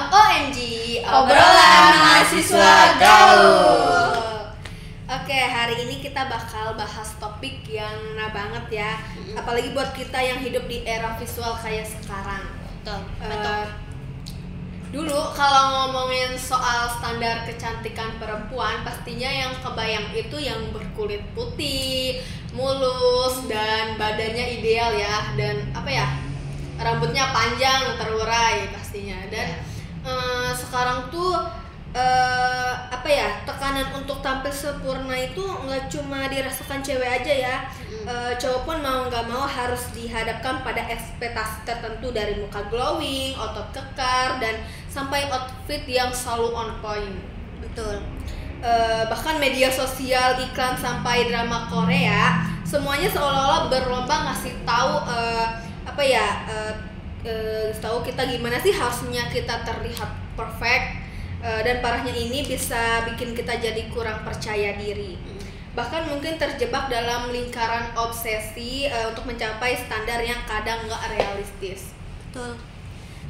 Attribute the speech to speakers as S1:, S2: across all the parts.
S1: OMG,
S2: obrolan mahasiswa gaul.
S1: Oke, hari ini kita bakal bahas topik yang ngena banget ya. Apalagi buat kita yang hidup di era visual kayak sekarang.
S2: Betul.
S1: Dulu kalau ngomongin soal standar kecantikan perempuan, pastinya yang kebayang itu yang berkulit putih, mulus, dan badannya ideal ya. Dan rambutnya panjang, terurai pastinya. Dan sekarang tuh tekanan untuk tampil sempurna itu nggak cuma dirasakan cewek aja ya. Cowok pun mau nggak mau harus dihadapkan pada ekspektasi tertentu, dari muka glowing, otot kekar, dan sampai outfit yang selalu on point.
S2: Betul.
S1: Bahkan media sosial, iklan, sampai drama Korea, semuanya seolah-olah berlomba ngasih tahu tahu kita gimana sih harusnya kita terlihat perfect. Dan parahnya ini bisa bikin kita jadi kurang percaya diri, bahkan mungkin terjebak dalam lingkaran obsesi untuk mencapai standar yang kadang nggak realistis.
S2: Betul.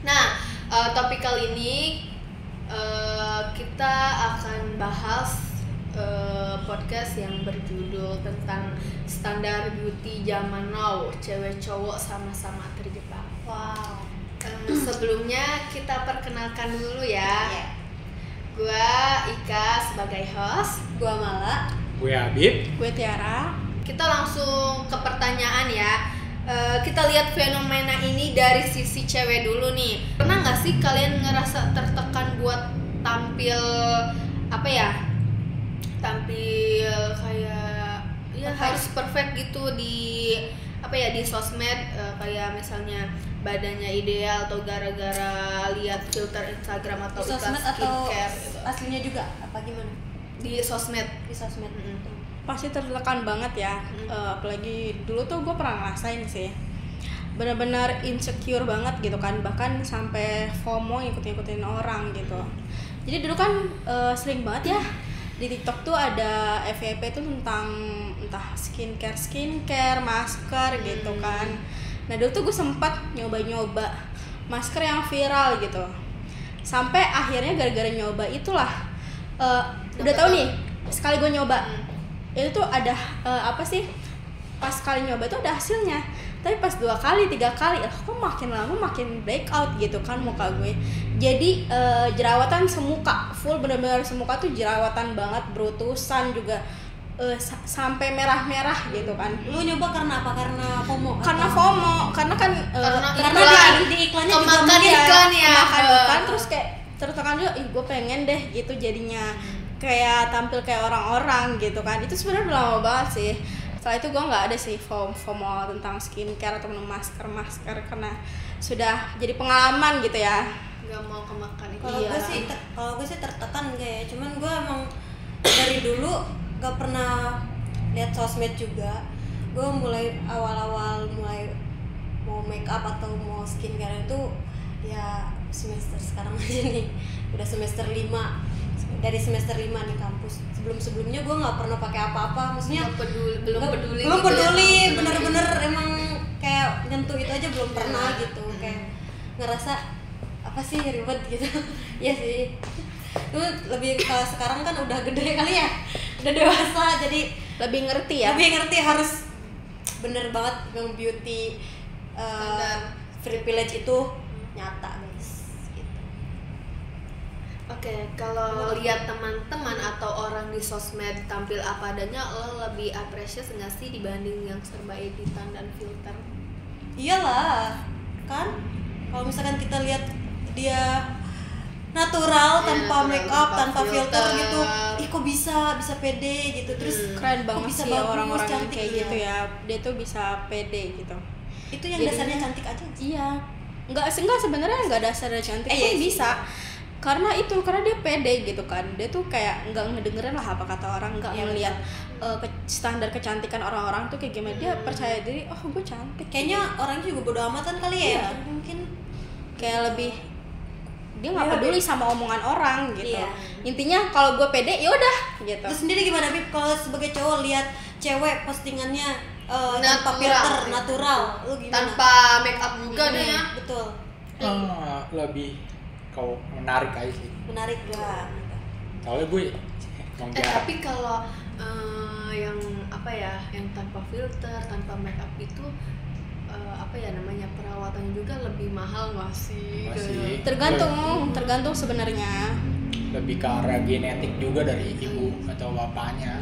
S1: Nah, topik kali ini kita akan bahas podcast yang berjudul tentang standar beauty zaman now, cewek cowok sama-sama terjebak.
S2: Wow.
S1: Sebelumnya kita perkenalkan dulu ya. Gua Ika sebagai host,
S2: Gua Mala,
S3: gue Habib,
S2: gue Tiara.
S1: Kita langsung ke pertanyaan ya. Kita lihat fenomena ini dari sisi cewek dulu nih. Pernah nggak sih kalian ngerasa tertekan buat tampil kayak harus perfect gitu di sosmed, kayak misalnya badannya ideal, atau gara-gara lihat filter Instagram atau iklan skincare gitu.
S2: Aslinya juga apa gimana?
S1: Di sosmed.
S4: Pasti tertekan banget ya. Apalagi dulu tuh gue pernah ngerasain sih, benar-benar insecure banget gitu kan, bahkan sampai FOMO ngikutin orang gitu. Jadi dulu kan sering banget ya di TikTok tuh ada FYP tuh tentang entah skincare, masker gitu kan. Nah dulu tuh gue sempat nyoba masker yang viral gitu, sampai akhirnya gara-gara nyoba itulah udah tahu nih, sekali gue nyoba itu tuh ada pas sekali nyoba tuh ada hasilnya, tapi pas 2 kali 3 kali kok makin lama makin breakout gitu kan muka gue. Jadi jerawatan semuka, full bener-bener semuka tuh jerawatan banget, berutusan juga, sampai merah-merah gitu kan.
S2: Lu nyoba karena apa? Karena FOMO?
S4: Karena FOMO, karena kan
S2: karena di iklannya juga
S1: kemakan iklan ya.
S4: Kan terus kayak tertekan juga, gue pengen deh gitu jadinya kayak tampil kayak orang-orang gitu kan. Itu sebenarnya udah lama banget sih. Setelah itu gue nggak ada sih FOMO tentang skincare atau masker karena sudah jadi pengalaman gitu ya.
S1: Nggak mau kemakan itu.
S2: Kalau gue sih tertekan enggak ya. Cuman gue emang dari dulu gak pernah lihat sosmed juga. Gue mulai awal-awal mau make up atau mau skincare itu ya semester sekarang aja nih. Udah semester 5. Dari semester 5 nih kampus. Sebelumnya gue nggak pernah pakai apa-apa, maksudnya belum peduli, bener-bener emang kayak nyentuh itu aja belum pernah gitu, kayak ngerasa apa sih ribet gitu. Iya sih. Itu lebih, kalau sekarang kan udah gede kali ya, udah dewasa, jadi
S4: lebih ngerti ya.
S2: Lebih ngerti harus bener banget yang beauty privilege itu nyata guys.
S1: Oke, kalau lihat teman-teman atau orang di sosmed tampil apa adanya, lo lebih appreciate nggak sih dibanding yang serba editan dan filter?
S2: Iyalah, kan? Kalau misalkan kita lihat dia natural, tanpa make up, tanpa filter gitu, kok bisa pede gitu, terus
S4: keren banget
S2: bisa
S4: sih
S2: bagus,
S4: orang-orang yang
S2: cantik
S4: kayak gitu ya. Dia tuh bisa pede gitu.
S2: Itu yang
S4: jadinya,
S2: dasarnya cantik aja.
S4: Iya, enggak sebenarnya enggak dasarnya cantik,
S2: iya,
S4: bisa. Karena dia pede gitu kan. Dia tuh kayak enggak ngedengerin lah apa kata orang, enggak ngelihat standar kecantikan orang-orang tuh kayak gimana. Dia percaya diri, oh gue cantik.
S2: Kayaknya orangnya juga bodo amatan kali ya. Mungkin
S4: kayak lebih dia nggak peduli sama omongan orang gitu.
S2: Iya.
S4: Intinya kalau gue pede ya udah gitu.
S2: Terus sendiri gimana Bib, kalau sebagai cowok lihat cewek postingannya tanpa filter, natural, lu gimana?
S1: Tanpa make up juga deh ya.
S2: Betul.
S3: lebih kau menarik aja sih.
S2: Menarik gak?
S3: Soalnya gue emang jarang.
S1: Tapi kalau yang apa ya, yang tanpa filter, tanpa make up itu apa ya namanya, perawatannya juga lebih mahal nggak sih?
S3: Masih.
S4: Tergantung sebenarnya.
S3: Lebih ke arah genetik juga dari ibu atau bapaknya.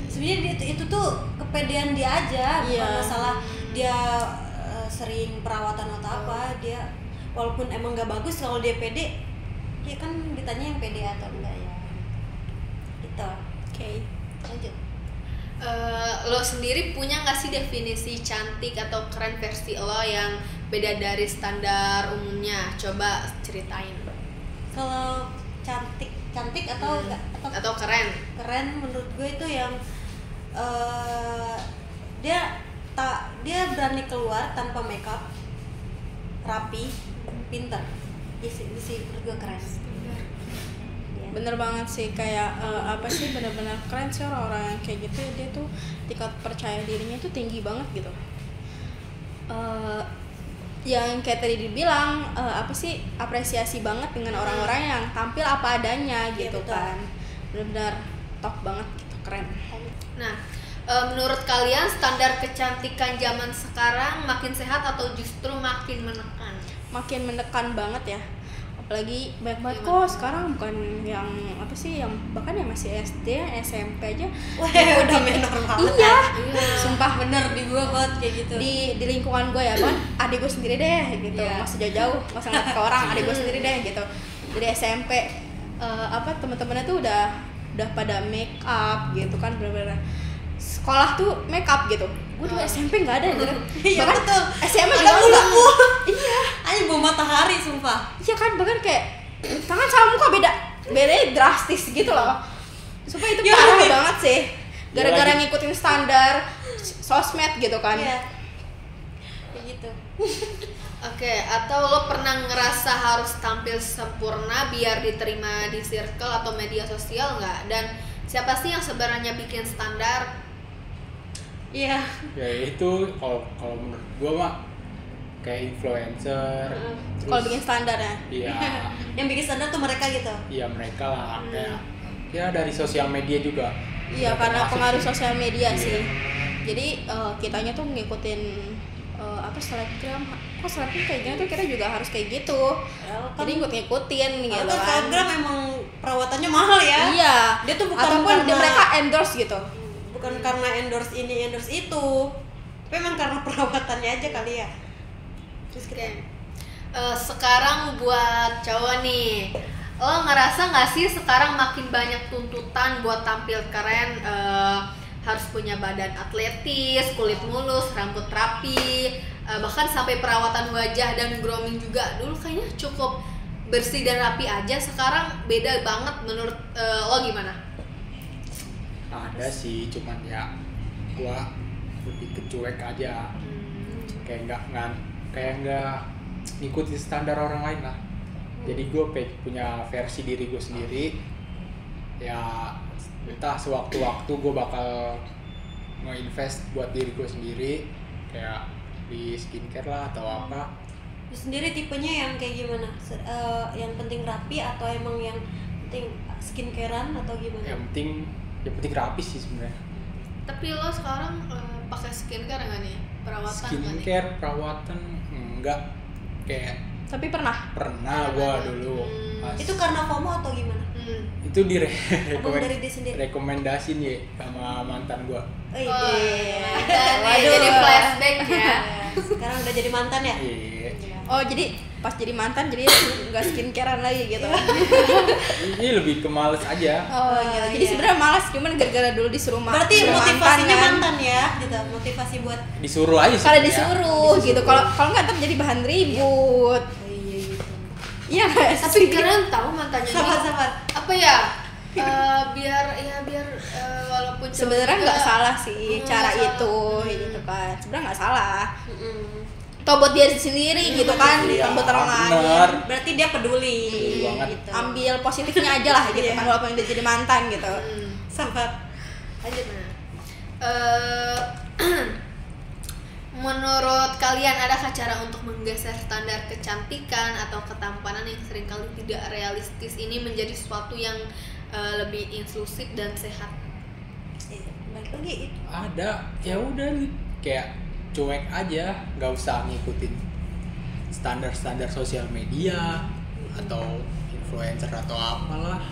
S2: Sebenarnya itu tuh kepedean dia aja, bukan
S4: Iya.
S2: masalah dia sering perawatan atau apa. Dia walaupun emang nggak bagus, kalau dia pede, ya kan ditanya yang pede atau enggak ya. Gitu.
S4: Oke.
S2: Lanjut.
S1: Lo sendiri punya nggak sih definisi cantik atau keren versi lo yang beda dari standar umumnya? Coba ceritain.
S2: Kalau cantik atau enggak
S1: Atau keren?
S2: keren, menurut gue itu yang dia berani keluar tanpa makeup, rapi, pintar. Isi menurut gue keren. Iya.
S4: Bener banget sih, kayak apa sih, bener-bener keren sih orang-orang yang kayak gitu. Dia tuh tingkat percaya dirinya tuh tinggi banget gitu. Yang kayak tadi dibilang apa sih, apresiasi banget dengan orang-orang yang tampil apa adanya gitu.
S2: Betul.
S4: Kan benar-benar top banget gitu, keren.
S1: Nah, menurut kalian standar kecantikan zaman sekarang makin sehat atau justru makin menekan?
S4: Makin menekan banget ya, apalagi banyak banget
S1: Gimana?
S4: kok sekarang, bukan yang apa sih, yang bahkan yang masih SD, SMP aja.
S2: Wah, udah menor banget.
S4: Iya,
S1: Iya.
S4: sumpah
S2: Bener di gue banget kayak gitu.
S4: di lingkungan gue ya, kan adik gue sendiri deh gitu.
S2: Iya.
S4: Masih jauh-jauh, nggak usah ngeliat ke orang, adik gue sendiri deh gitu. Dari SMP apa teman-temannya tuh udah pada make up gitu kan, bener-bener sekolah tuh make up gitu. Gue dulu SMP nggak ada gitu.
S2: Iya,
S4: Bahkan
S2: betul.
S4: SMA
S2: Ada
S4: juga nggak.
S2: bulu-bulu.
S4: Iya.
S2: Ayo bau matahari sumpah.
S4: Iya kan, bahkan kayak tangan sama muka bedanya drastis gitu loh. Sumpah itu
S2: Ya,
S4: parah
S2: lagi.
S4: banget sih. Gara-gara
S3: lagi.
S4: ngikutin standar sosmed gitu kan.
S2: Iya. Kayak gitu.
S1: Oke, atau lo pernah ngerasa harus tampil sempurna biar diterima di circle atau media sosial nggak? Dan siapa sih yang sebenarnya bikin standar?
S2: Iya.
S3: Ya itu kalau menurut gue mah kayak influencer. Terus,
S4: Kalau bikin standar ya.
S3: iya,
S2: Yang bikin standar tuh mereka gitu.
S3: iya mereka lah kayak ya dari sosial media juga.
S4: Iya,
S3: Udah
S4: karena
S3: termasuk
S4: pengaruh
S3: sih.
S4: sosial media
S3: Iya.
S4: sih. Jadi kitanya tuh ngikutin apa, selebgram. Kok selebgram kayak gini tuh kita juga harus kayak gitu. Jadi ngikutin gitu
S2: Kalau
S4: kan.
S2: Instagram emang perawatannya mahal ya.
S4: Iya.
S2: Dia tuh bukan
S4: ataupun
S2: karena-
S4: mereka endorse gitu.
S2: Bukan karena endorse ini endorse itu, tapi emang karena perawatannya aja kali ya. Terus kita
S1: Oke. Sekarang buat cowok nih, lo ngerasa nggak sih sekarang makin banyak tuntutan buat tampil keren, harus punya badan atletis, kulit mulus, rambut rapi, bahkan sampai perawatan wajah dan grooming juga. Dulu kayaknya cukup bersih dan rapi aja, sekarang beda banget. Menurut lo gimana?
S3: Ada sih, cuman ya gua lebih kecuek aja. Kayak nggak ngikutin standar orang lain lah. Jadi gue punya versi diri gue sendiri. Ya entah sewaktu-waktu gue bakal nge-invest buat diri gue sendiri, kayak di skincare lah atau apa.
S2: lu sendiri tipenya yang kayak gimana? Yang penting rapi atau emang yang penting skincarean atau gimana?
S3: Yang penting rapi sih sebenarnya.
S1: Tapi lo sekarang pakai skincare nggak nih? Perawatan nggak nih?
S3: Skincare, perawatan enggak, kayak
S4: Tapi pernah.
S3: pernah gue dulu. Pas
S2: Itu karena FOMO atau gimana?
S3: itu
S2: Abang dari dia sendiri?
S3: rekomendasiin ya sama mantan gue.
S2: Oh,
S1: Oh,
S2: iya.
S1: mantan nih,
S2: Waduh.
S1: jadi flashback ya.
S2: Sekarang udah jadi mantan ya?
S3: Iya.
S4: Oh, jadi pas jadi mantan jadi nggak skincarean lagi gitu.
S3: Ini lebih ke males aja.
S4: Oh, gitu. Jadi
S2: iya.
S4: sebenarnya malas, cuman gara-gara dulu disuruh
S2: Berarti
S4: disuruh
S2: motivasinya
S4: kan.
S2: mantan ya, gitu. Motivasi buat
S3: Disuruh aja sih.
S4: Kalau
S3: sebenarnya.
S4: disuruh gitu. Kalau nggak ntar jadi bahan ribut.
S2: oh iya gitu.
S4: Iya nggak
S1: Tapi
S4: sih?
S1: keren tahu mantannya nih.
S2: Sabar.
S1: Apa ya? Biar walaupun cowok
S4: Sebenarnya
S1: juga-
S4: nggak salah sih cara
S1: nggak
S4: itu
S1: salah.
S4: gitu kan. Sebenarnya nggak salah.
S2: Mm-mm.
S4: Toh buat dia sendiri gitu kan,
S3: Iya,
S4: bukan buat orang lain.
S3: bener.
S2: Berarti dia peduli.
S3: Peduli banget.
S2: Gitu.
S4: Ambil positifnya aja lah gitu
S2: Iya.
S4: kan, walaupun udah jadi mantan gitu.
S2: Sabar. Lanjut.
S1: Eh, Menurut kalian adakah cara untuk menggeser standar kecantikan atau ketampanan yang seringkali tidak realistis ini menjadi sesuatu yang lebih inklusif dan sehat?
S2: Balik lagi itu.
S3: Ada, ya udah kayak cuek aja, nggak usah ngikutin standar sosial media atau influencer atau apalah.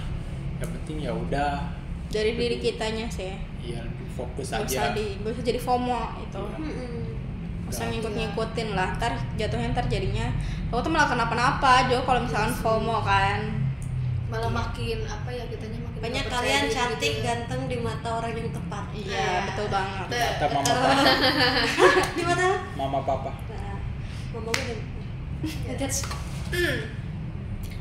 S3: Yang penting ya udah
S4: Dari diri kitanya sih.
S3: ya fokus
S4: Gak usah
S3: aja.
S4: gak usah jadi FOMO itu.
S3: Iya.
S4: Gak usah ngikut-ngikutin lah. Ntar jadinya aku tuh malah kenapa-napa Jo kalau misalkan FOMO kan.
S1: Malah makin apa ya, kitanya makin
S2: Banyak
S1: nggak percaya
S2: kalian
S1: diri
S2: cantik
S1: gitu.
S2: ganteng di mata orang yang tepat.
S4: Iya, betul banget.
S3: Kata mama papa,
S2: Di mata?
S3: mama papa.
S2: Nah, mama gue udah. Ya, that's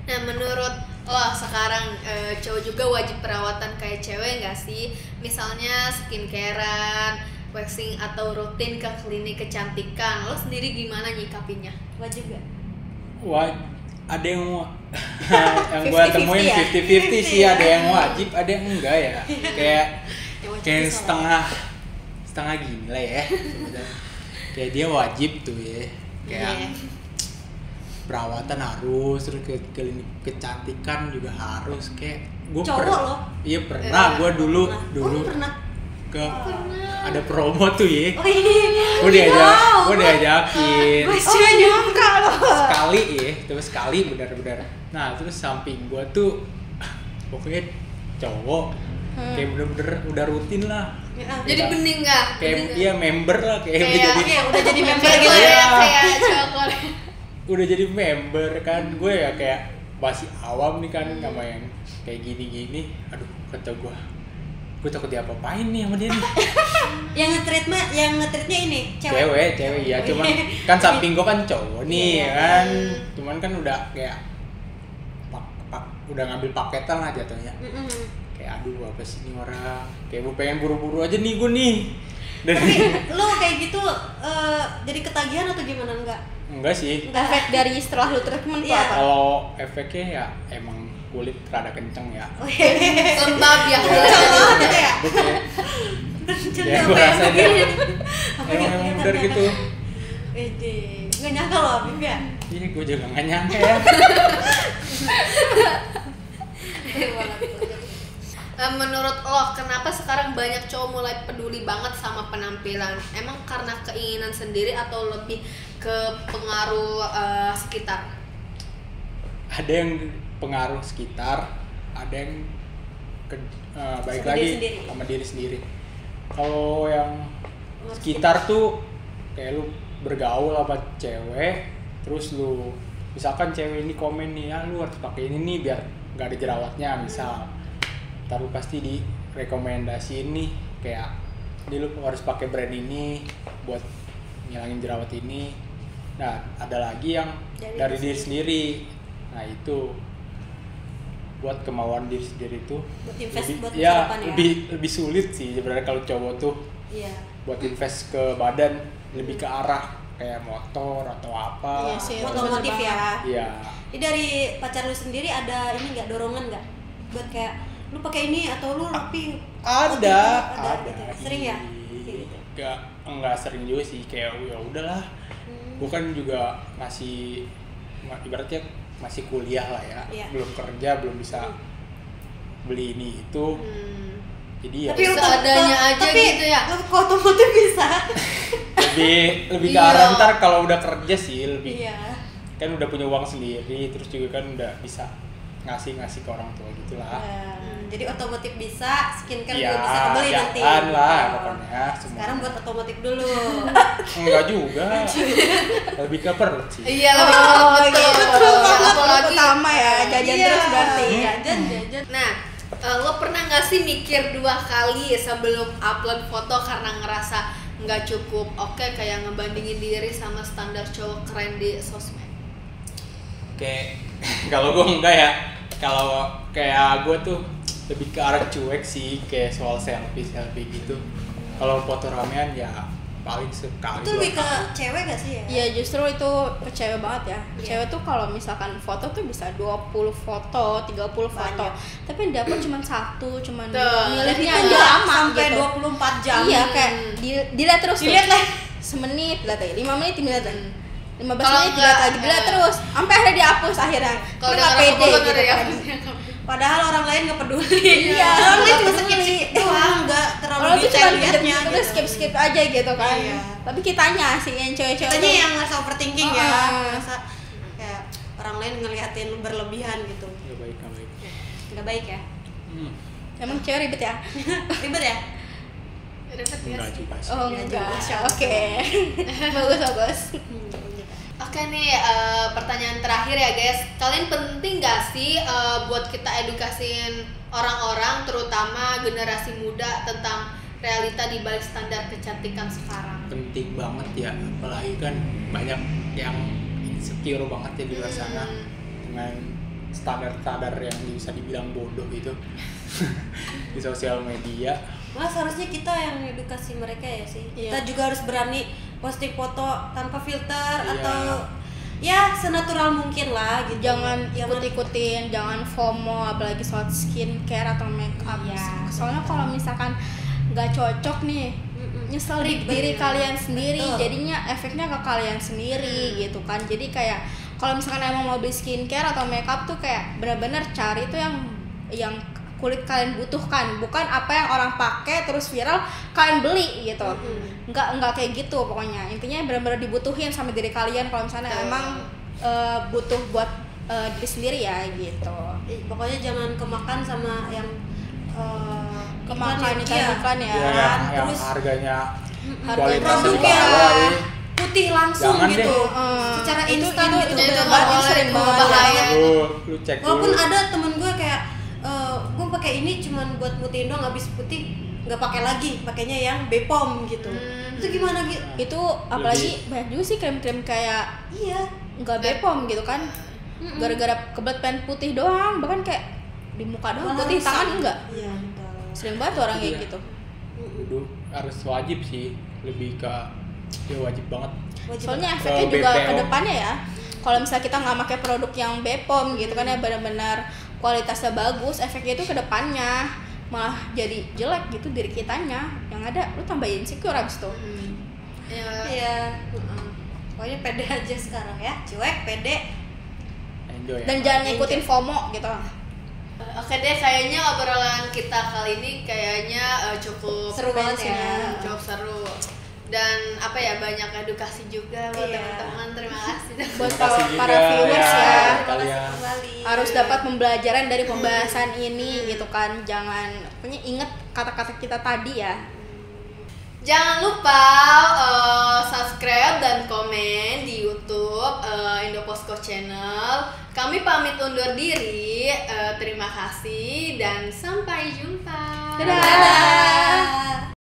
S1: Nah, menurut lo sekarang cowok juga wajib perawatan kayak cewek nggak sih? Misalnya skincarean, waxing atau rutin ke klinik kecantikan. Lo sendiri gimana nyikapinnya?
S2: wajib gak?
S3: Wah, ada yang yang gua
S4: 50-50
S3: temuin
S4: ya?
S3: 50-50 sih, ada yang wajib, ada yang enggak ya. Kayak
S2: Yang wajib
S3: kayak
S2: itu salah.
S3: setengah gini lah ya. Sebenarnya. Kayak dia wajib tuh ya. Kayak
S1: Iya.
S3: perawatan harus, terus ke klinik kecantikan juga harus. Kayak gua
S2: Cowok loh.
S3: Iya pernah, gua dulu
S2: Oh, pernah.
S3: ke ada promo tuh ya.
S2: Oh iya.
S3: Gua diajakin.
S2: Gue juga nyangka loh.
S3: Sekali ya, terus sekali benar-benar. Nah, terus samping gua tuh pokoknya cowok kayak bener-bener udah rutin lah.
S1: Jadi bening nggak?
S3: Kayak
S1: Bening nggak?
S3: dia member lah, kayak
S1: Kayak-
S3: udah jadi
S2: Iya, udah jadi member
S1: Kayak
S2: gitu
S1: gue
S2: ya.
S1: ya, kayak cowok Korea.
S3: udah jadi member kan. Gue ya kayak masih awam nih kan sama yang kayak gini-gini. Aduh, kata gue takut diapa-apain nih sama dia nih.
S2: Yang nge-treatnya ini
S3: Cewek ya, cuman kan samping gue kan cowok nih
S2: Iya.
S3: kan. Cuman kan udah kayak udah ngambil paketan lah jatuhnya. Kayak aduh apa sih ini orang, kayak gue pengen buru-buru aja nih gue nih. Dan
S2: Tapi lo kayak gitu jadi ketagihan atau gimana enggak?
S3: enggak sih,
S4: Efek dari setelah lu treatment tuh
S2: Iya.
S4: apa?
S3: kalau efeknya ya emang kulit rada kenceng ya.
S2: Oh iya.
S1: Lembab ya.
S2: Kenceng banget gitu ya?
S3: Gue kayak
S2: Kenceng
S3: ya
S2: apa
S3: gue
S2: ya?
S3: rasain
S2: Apa
S3: emang
S2: gitu?
S3: bener gitu.
S2: Wede, nggak nyangka loh Abim ya?
S3: Iya gue juga nggak nyangka ya.
S1: Menurut lo, kenapa sekarang banyak cowok mulai peduli banget sama penampilan? Emang karena keinginan sendiri atau lebih ke pengaruh sekitar?
S3: Ada yang pengaruh sekitar, ada yang baik
S2: Sama
S3: lagi
S2: diri sendiri.
S3: sama diri sendiri. Kalau yang sekitar tuh kayak lu bergaul sama cewek, terus lu misalkan cewek ini komen nih, ya lu harus pakai ini nih biar nggak ada jerawatnya misal. Ntar lu pasti direkomendasiin nih kayak ini lu harus pakai brand ini buat ngilangin jerawat ini. Nah ada lagi yang dari diri sendiri. Nah itu buat kemauan diri sendiri tuh
S2: Buat invest buat masa
S3: ya,
S2: depan ya?
S3: lebih sulit sih sebenarnya kalau cowok tuh
S2: Iya.
S3: buat invest ke badan lebih ke arah kayak motor atau apa.
S4: Iya sih, itu
S2: Otomotif
S4: bener
S2: ya.
S4: banget.
S3: Iya.
S2: Ini dari pacar lu sendiri ada ini nggak dorongan nggak buat kayak lu pakai ini atau lu rapi?
S3: Ada.
S2: Gitu. Sering ya? Gitu.
S3: Enggak sering juga sih, kayak ya udahlah. Gue kan juga masih ibaratnya masih kuliah lah ya.
S2: Iya.
S3: Belum kerja, belum bisa beli ini itu. Jadi ya
S2: Tapi lu
S1: Seadanya aja
S2: tapi
S1: gitu ya?
S2: Lu ke otomotif bisa.
S3: lebih ke
S1: Iya.
S3: arah ntar kalau udah kerja sih lebih
S2: Iya.
S3: kan udah punya uang sendiri, terus juga kan udah bisa ngasih ke orang tua gitulah.
S2: Jadi otomotif bisa, skincare
S3: Iya,
S2: juga bisa kebeli nanti.
S3: jangan lah
S2: Oh.
S3: pokoknya semua.
S2: Sekarang buat otomotif dulu.
S3: Enggak juga. Lebih ke perut sih.
S1: Iya, lebih betul.
S2: betul banget.
S1: Apalagi
S4: Pertama ya, jajan
S2: Iya,
S4: terus berarti.
S2: Jajan.
S1: Nah, lo pernah nggak sih mikir 2 kali sebelum upload foto karena ngerasa nggak cukup oke kayak ngebandingin diri sama standar cowok keren di sosmed?
S3: Kayak kalau gue enggak ya. Kalau kayak gue tuh lebih ke arah cuek sih, kayak soal selfie gitu. Kalau foto ramean ya paling sekali.
S2: Itu lebih ke
S3: 2 kali.
S2: cewek gak sih ya?
S4: Iya justru itu ke cewek banget ya.
S2: Iya.
S4: Cewek tuh kalau misalkan foto tuh bisa 20 foto, 30 foto.
S2: Banyak.
S4: Tapi yang dapet cuma 1, cuman
S1: Tuh,
S4: milihnya
S2: Itu
S4: aja lama
S2: sampai
S4: gitu.
S2: 24 jam.
S4: Iya kayak dilihat terus tuh.
S2: Dilihat lah.
S4: semenit dilihat lagi, 5 menit dilihat lagi, 15
S1: Kalau
S4: menit dilihat
S1: enggak,
S4: lagi, dilihat terus sampai akhirnya dihapus akhirnya.
S1: Kalau
S4: Lu
S1: udah
S4: nggak
S1: ngerasa
S4: pede
S1: bosan
S4: gitu
S1: udah ya
S4: kan.
S2: Padahal orang lain nggak peduli.
S4: Iya,
S2: Orang lain
S4: nggak
S2: cuma
S4: peduli.
S2: skip doang, nggak terlalu
S4: Kalau tuh
S2: detail
S4: cuma
S2: liatnya.
S4: udah skip aja gitu kan.
S2: Iya.
S4: Tapi kitanya sih yang cewek-cewek
S2: Kitanya
S4: tuh-
S2: yang ngerasa overthinking ya,
S4: Heeh.
S2: ngerasa kayak orang lain ngeliatin berlebihan gitu.
S3: Nggak baik, nggak baik.
S2: Nggak baik ya.
S4: Emang cewek ribet ya?
S2: Ribet ya.
S1: Ribet ya
S3: Enggak
S1: sih.
S3: juga sih.
S4: Oh
S2: Nggak
S4: enggak,
S2: juga.
S4: oke. Bagus.
S1: Oke nih, pertanyaan terakhir ya guys. Kalian penting gak sih buat kita edukasiin orang-orang, terutama generasi muda tentang realita di balik standar kecantikan sekarang?
S3: Penting banget ya, apalagi kan banyak yang insecure banget ya di luar sana dengan standar-standar yang bisa dibilang bodoh itu di sosial media.
S2: Malah seharusnya kita yang edukasi mereka ya sih.
S4: Iya.
S2: Kita juga harus berani posting foto tanpa filter
S3: Iya.
S2: atau ya senatural mungkin lah gitu.
S4: Jangan ikut-ikutin, jangan FOMO apalagi soal skincare atau make up.
S2: Iya,
S4: Soalnya kalau misalkan nggak cocok nih, nyesel di
S2: Ribet
S4: diri
S2: ya.
S4: kalian sendiri,
S2: Betul.
S4: jadinya efeknya ke kalian sendiri gitu kan. Jadi kayak kalau misalkan emang mau beli skincare atau makeup tuh kayak benar-benar cari tuh yang kulit kalian butuhkan, bukan apa yang orang pakai terus viral kalian beli gitu. Nggak kayak gitu pokoknya. Intinya benar-benar dibutuhin sama diri kalian kalau misalnya
S1: Betul.
S4: emang butuh buat diri sendiri ya gitu.
S2: Pokoknya jangan kemakan sama yang
S4: Kemakan iklan ya.
S3: Ya, yang
S2: terus
S3: harganya
S4: Harga
S3: kualitasnya
S2: produknya
S3: bawah ya.
S2: putih langsung
S3: Jangan
S2: gitu.
S3: deh.
S2: Secara
S4: Itu-
S2: instan
S4: itu-
S2: gitu.
S1: itu
S4: bener
S1: nggak
S4: banget,
S1: boleh,
S4: sering
S1: itu
S4: banget.
S1: bahaya.
S3: Lu cek
S2: Walaupun
S3: dulu.
S2: ada temen gue kayak gue pakai ini cuman buat putihin doang, habis putih nggak pakai lagi, pakainya yang Bepom gitu. Itu gimana gitu?
S4: Itu apalagi banyak juga sih krim-krim kayak
S2: Iya.
S4: nggak Bepom gitu kan. Gara-gara kebelet pengen putih doang, bahkan kayak di muka doang
S2: Malah
S4: putih,
S2: rusak.
S4: tangan enggak.
S2: Iya, betul.
S4: Sering banget tuh orang kayak
S3: Iya.
S4: gitu.
S3: Kudu harus wajib sih, lebih ke ya wajib banget.
S2: Wajib
S4: Soalnya
S2: banget.
S4: efeknya
S3: Ke
S4: juga
S3: BPOM.
S4: ke depannya ya. Kalau misalnya kita nggak pakai produk yang Bepom gitu kan ya benar-benar kualitasnya bagus, efeknya itu ke depannya malah jadi jelek gitu diri kitanya. Yang ada lu tambah insecure abis itu.
S1: Ya,
S2: Iya. Pokoknya pede aja sekarang ya, cuek, pede.
S3: Enjoy ya.
S4: Dan jangan ngikutin FOMO gitu.
S1: Oke deh, kayaknya obrolan kita kali ini kayaknya cukup
S2: Seru banget ya.
S1: cukup seru. Dan apa ya, banyak edukasi juga buat
S2: Iya.
S1: teman-teman. Terima kasih.
S4: Buat
S3: Terima kasih
S4: para
S3: juga
S4: viewers
S3: ya.
S4: ya.
S2: Terima kasih
S3: Kalian.
S2: kembali.
S4: Harus dapat pembelajaran dari pembahasan ini gitu kan. Jangan pokoknya inget kata-kata kita tadi ya.
S1: Jangan lupa subscribe dan komen di YouTube Indoposko Channel. Kami pamit undur diri. Terima kasih dan sampai jumpa.
S4: Dadah.
S2: Dadah.